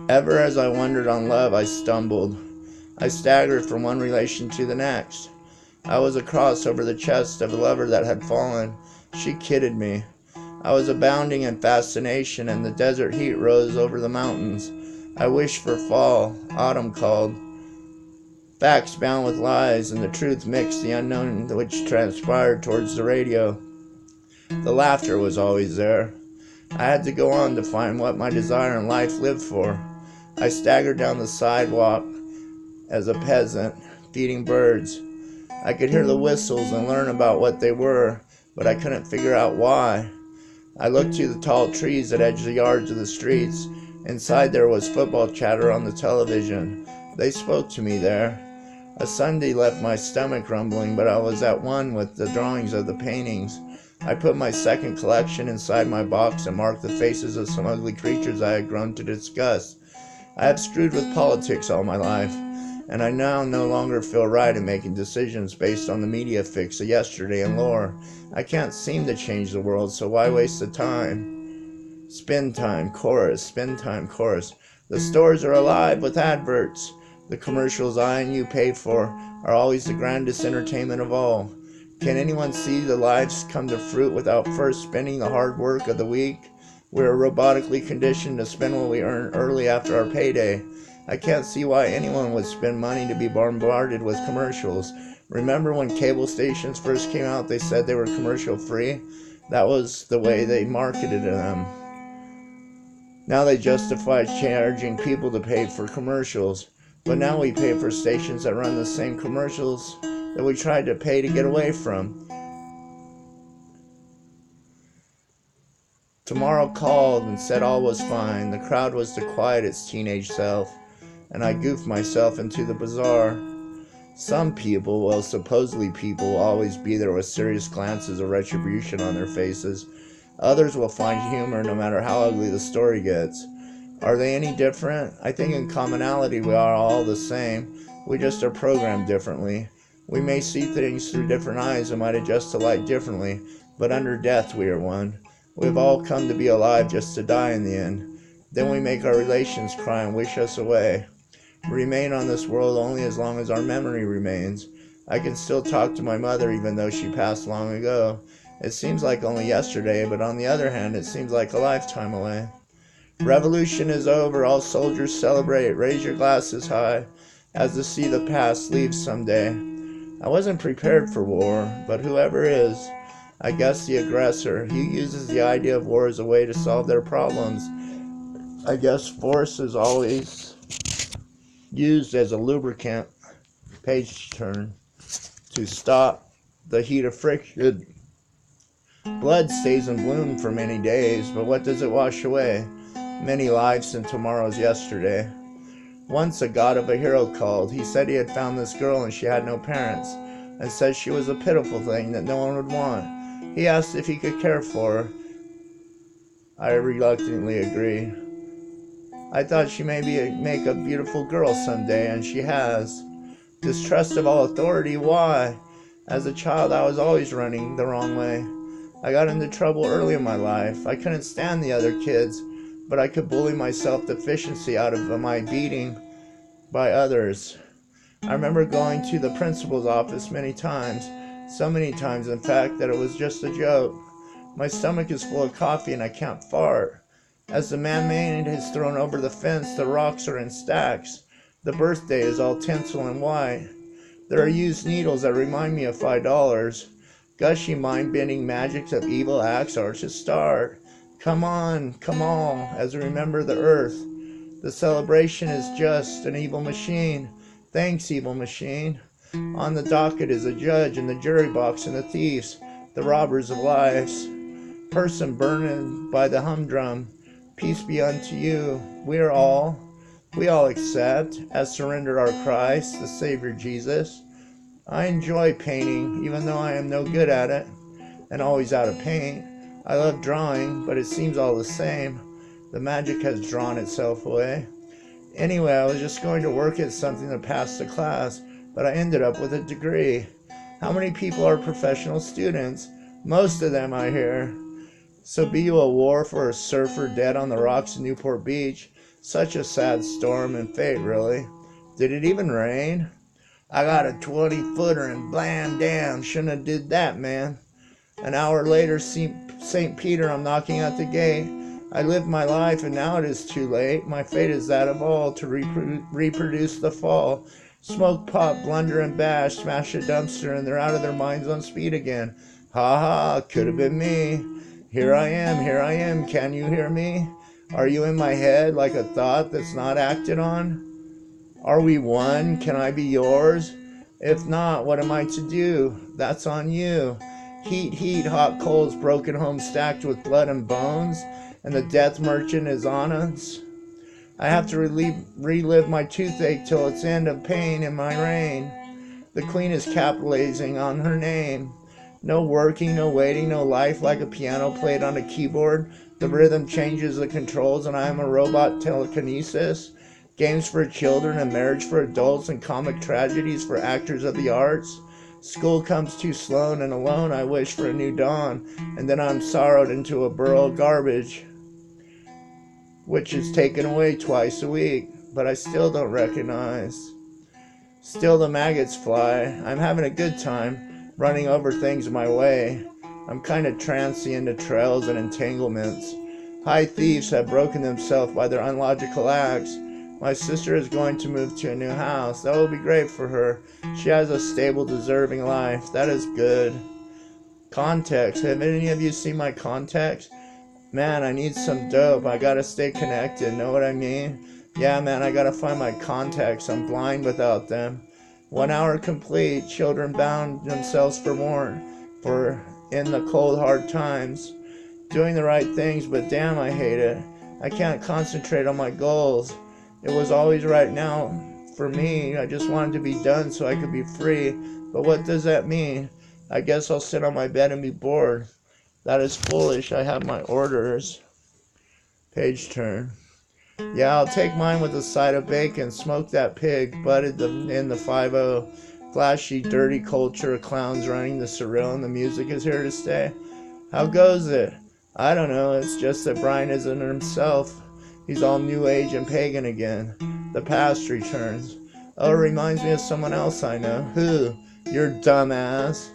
Ever as I wandered on love, I stumbled. I staggered from one relation to the next. I was a cross over the chest of a lover that had fallen. She kidded me. I was abounding in fascination, and the desert heat rose over the mountains. I wished for fall. Autumn called. Facts bound with lies, and the truth mixed, the unknown which transpired towards the radio. The laughter was always there. I had to go on to find what my desire in life lived for. I staggered down the sidewalk as a peasant, feeding birds. I could hear the whistles and learn about what they were, but I couldn't figure out why. I looked to the tall trees that edged the yards of the streets. Inside there was football chatter on the television. They spoke to me there. A Sunday left my stomach rumbling, but I was at one with the drawings of the paintings. I put my second collection inside my box and marked the faces of some ugly creatures I had grown to disgust. I have screwed with politics all my life, and I now no longer feel right in making decisions based on the media fix of yesterday and lore. I can't seem to change the world, so why waste the time? Spin time, chorus, spin time, chorus. The stores are alive with adverts. The commercials I and you pay for are always the grandest entertainment of all. Can anyone see the lives come to fruit without first spending the hard work of the week? We are robotically conditioned to spend what we earn early after our payday. I can't see why anyone would spend money to be bombarded with commercials. Remember when cable stations first came out, they said they were commercial free? That was the way they marketed them. Now they justify charging people to pay for commercials. But now we pay for stations that run the same commercials that we tried to pay to get away from. Tomorrow called and said all was fine. The crowd was to quiet its teenage self, and I goofed myself into the bazaar. Some people, well, supposedly people, will always be there with serious glances of retribution on their faces. Others will find humor no matter how ugly the story gets. Are they any different? I think in commonality we are all the same. We just are programmed differently. We may see things through different eyes and might adjust to light differently, but under death we are one. We've all come to be alive just to die in the end. Then we make our relations cry and wish us away. We remain on this world only as long as our memory remains. I can still talk to my mother even though she passed long ago. It seems like only yesterday, but on the other hand, it seems like a lifetime away. Revolution is over, all soldiers celebrate, raise your glasses high, as to see the past leave someday. I wasn't prepared for war, but whoever is, I guess the aggressor, he uses the idea of war as a way to solve their problems. I guess force is always used as a lubricant, page turn, to stop the heat of friction. Blood stays in bloom for many days, but what does it wash away? Many lives and tomorrows yesterday. Once a god of a hero called. He said he had found this girl and she had no parents, and said she was a pitiful thing that no one would want. He asked if he could care for her. I reluctantly agreed. I thought she may make a beautiful girl someday, and she has. Distrust of all authority, why? As a child I was always running the wrong way. I got into trouble early in my life. I couldn't stand the other kids, but I could bully my self-deficiency out of my beating by others. I remember going to the principal's office many times, so many times in fact that it was just a joke. My stomach is full of coffee and I can't fart. As the man-made is thrown over the fence, the rocks are in stacks. The birthday is all tinsel and white. There are used needles that remind me of $5. Gushy mind-bending magics of evil acts are to start. Come on, come all, as we remember the earth. The celebration is just an evil machine. Thanks, evil machine. On the docket is a judge and the jury box and the thieves, the robbers of lives. Person burning by the humdrum. Peace be unto you. We all accept, as surrender our Christ, the Savior Jesus. I enjoy painting, even though I am no good at it, and always out of paint. I love drawing, but it seems all the same. The magic has drawn itself away. Anyway, I was just going to work at something to pass the class, but I ended up with a degree. How many people are professional students? Most of them, I hear. So be you a wharf or a surfer dead on the rocks of Newport Beach. Such a sad storm and fate, really. Did it even rain? I got a 20-footer and blam, damn, shouldn't have did that, man. An hour later, St. Peter, I'm knocking at the gate. I lived my life and now it is too late. My fate is that of all to reproduce the fall. Smoke pot, blunder and bash, smash a dumpster and they're out of their minds on speed again. Ha ha, could have been me. Here I am, can you hear me? Are you in my head like a thought that's not acted on? Are we one? Can I be yours? If not, what am I to do? That's on you. Heat, hot coals, broken homes stacked with blood and bones, and the death merchant is on us. I have to relive my toothache till its end of pain in my reign. The queen is capitalizing on her name. No working, no waiting, no life like a piano played on a keyboard. The rhythm changes the controls and I am a robot telekinesis. Games for children and marriage for adults and comic tragedies for actors of the arts. School comes too slow and alone I wish for a new dawn. And then I'm sorrowed into a barrel of garbage, which is taken away twice a week, but I still don't recognize. Still the maggots fly. I'm having a good time, running over things my way. I'm kind of trancy into trails and entanglements. High thieves have broken themselves by their unlogical acts. My sister is going to move to a new house. That will be great for her. She has a stable, deserving life. That is good. Context. Have any of you seen my context? Man, I need some dope. I gotta stay connected. Know what I mean? Yeah, man, I gotta find my contacts. I'm blind without them. 1 hour complete. Children bound themselves for more. For in the cold, hard times. Doing the right things, but damn, I hate it. I can't concentrate on my goals. It was always right now for me. I just wanted to be done so I could be free. But what does that mean? I guess I'll sit on my bed and be bored. That is foolish. I have my orders. Page turn. Yeah, I'll take mine with a side of bacon. Smoke that pig. Butted in the 5-0. Flashy, dirty culture. Clowns running the surreal and the music is here to stay. How goes it? I don't know. It's just that Brian isn't himself. He's all new age and pagan again. The past returns. Oh, it reminds me of someone else I know. Who? Your dumbass.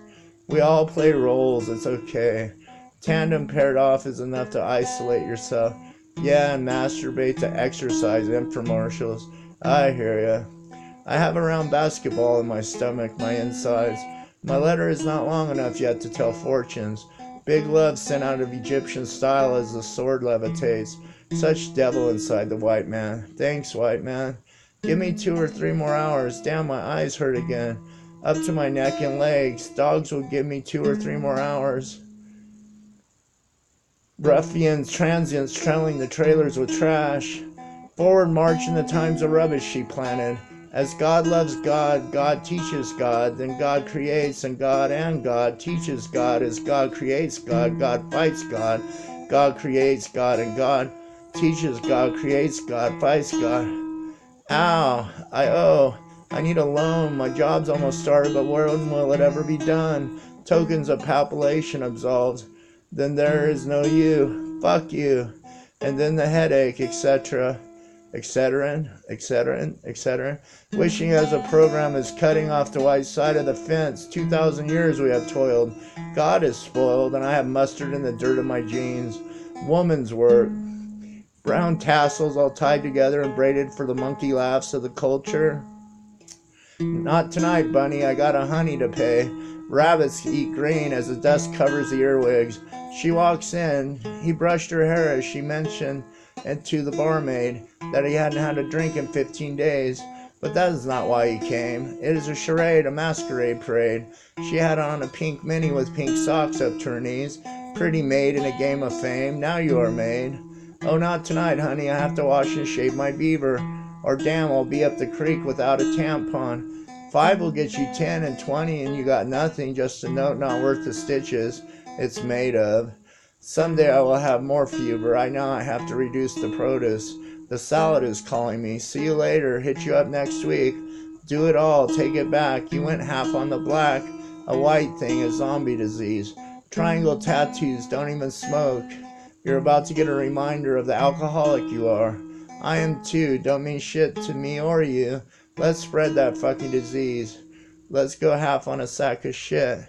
We all play roles. It's okay. Tandem paired off is enough to isolate yourself. Yeah, and masturbate to exercise infomercials. I hear ya. I have a round basketball in my stomach, my insides. My letter is not long enough yet to tell fortunes. Big love sent out of Egyptian style as the sword levitates. Such devil inside the white man. Thanks, white man. Give me 2 or 3 more hours. Damn, my eyes hurt again. Up to my neck and legs. Dogs will give me 2 or 3 more hours. Ruffians, transients trailing the trailers with trash. Forward march in the times of rubbish she planted. As God loves God, God teaches God, then God creates, and God teaches God. As God creates God, God fights God. God creates God, and God teaches God, creates God, fights God. Ow, I need a loan. My job's almost started, but when will it ever be done? Tokens of palpation absolved. Then there is no you. Fuck you. And then the headache, etc. etc. Wishing as a program is cutting off the white side of the fence. 2,000 years we have toiled. God is spoiled, and I have mustard in the dirt of my jeans. Woman's work. Brown tassels all tied together and braided for the monkey laughs of the culture. Not tonight, bunny. I got a honey to pay. Rabbits eat green as the dust covers the earwigs. She walks in. He brushed her hair as she mentioned and to the barmaid that he hadn't had a drink in 15 days. But that is not why he came. It is a charade, a masquerade parade. She had on a pink mini with pink socks up to her knees. Pretty maid in a game of fame. Now you are made. Oh, not tonight, honey. I have to wash and shave my beaver. Or damn, I'll be up the creek without a tampon. 5 will get you 10 and 20 and you got nothing, just a note not worth the stitches it's made of. Someday I will have more for you, but right now I have to reduce the produce. The salad is calling me. See you later. Hit you up next week. Do it all. Take it back. You went half on the black. A white thing, a zombie disease. Triangle tattoos, don't even smoke. You're about to get a reminder of the alcoholic you are. I am too, don't mean shit to me or you. Let's spread that fucking disease. Let's go half on a sack of shit.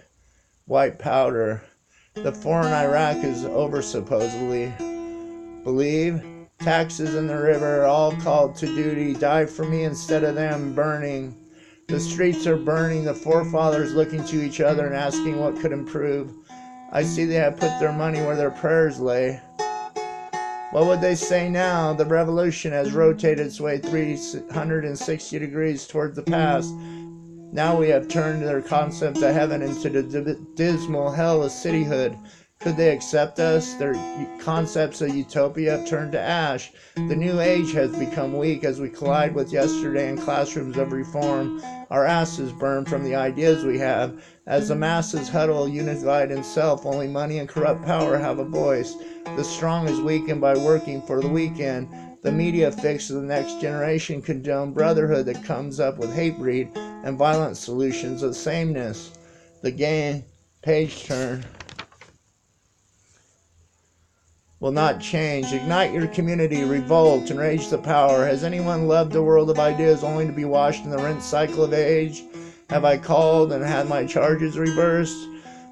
White powder. The war in Iraq is over supposedly. Believe? Taxes in the river are all called to duty. Die for me instead of them burning. The streets are burning, the forefathers looking to each other and asking what could improve. I see they have put their money where their prayers lay. What would they say now? The revolution has rotated its way 360 degrees toward the past. Now we have turned their concept of heaven into the dismal hell of cityhood. Could they accept us? Their concepts of utopia have turned to ash. The new age has become weak as we collide with yesterday in classrooms of reform. Our asses burn from the ideas we have. As the masses huddle unified in self, only money and corrupt power have a voice. The strong is weakened by working for the weekend. The media fixes the next generation condone brotherhood that comes up with hate breed and violent solutions of sameness. The game, page turn, will not change. Ignite your community, revolt, and rage the power. Has anyone loved a world of ideas only to be washed in the rinse cycle of age? Have I called and had my charges reversed?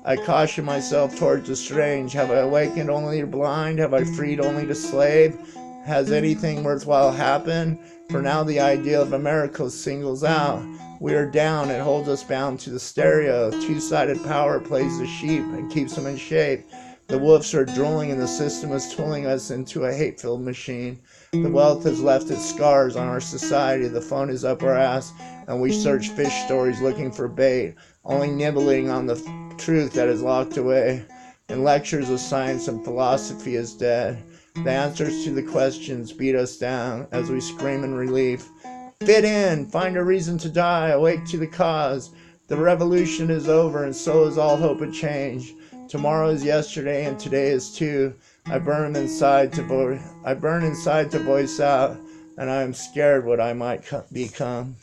I caution myself towards the strange. Have I awakened only to blind? Have I freed only to slave? Has anything worthwhile happened? For now the idea of America singles out. We are down, it holds us bound to the stereo. Two-sided power plays the sheep and keeps them in shape. The wolves are drooling and the system is tooling us into a hate-filled machine. The wealth has left its scars on our society. The phone is up our ass and we search fish stories looking for bait, only nibbling on the truth that is locked away. In lectures of science and philosophy is dead. The answers to the questions beat us down as we scream in relief. Fit in, find a reason to die, awake to the cause. The revolution is over and so is all hope of change. Tomorrow is yesterday and today is too. I burn inside to voice out, and I am scared what I might become.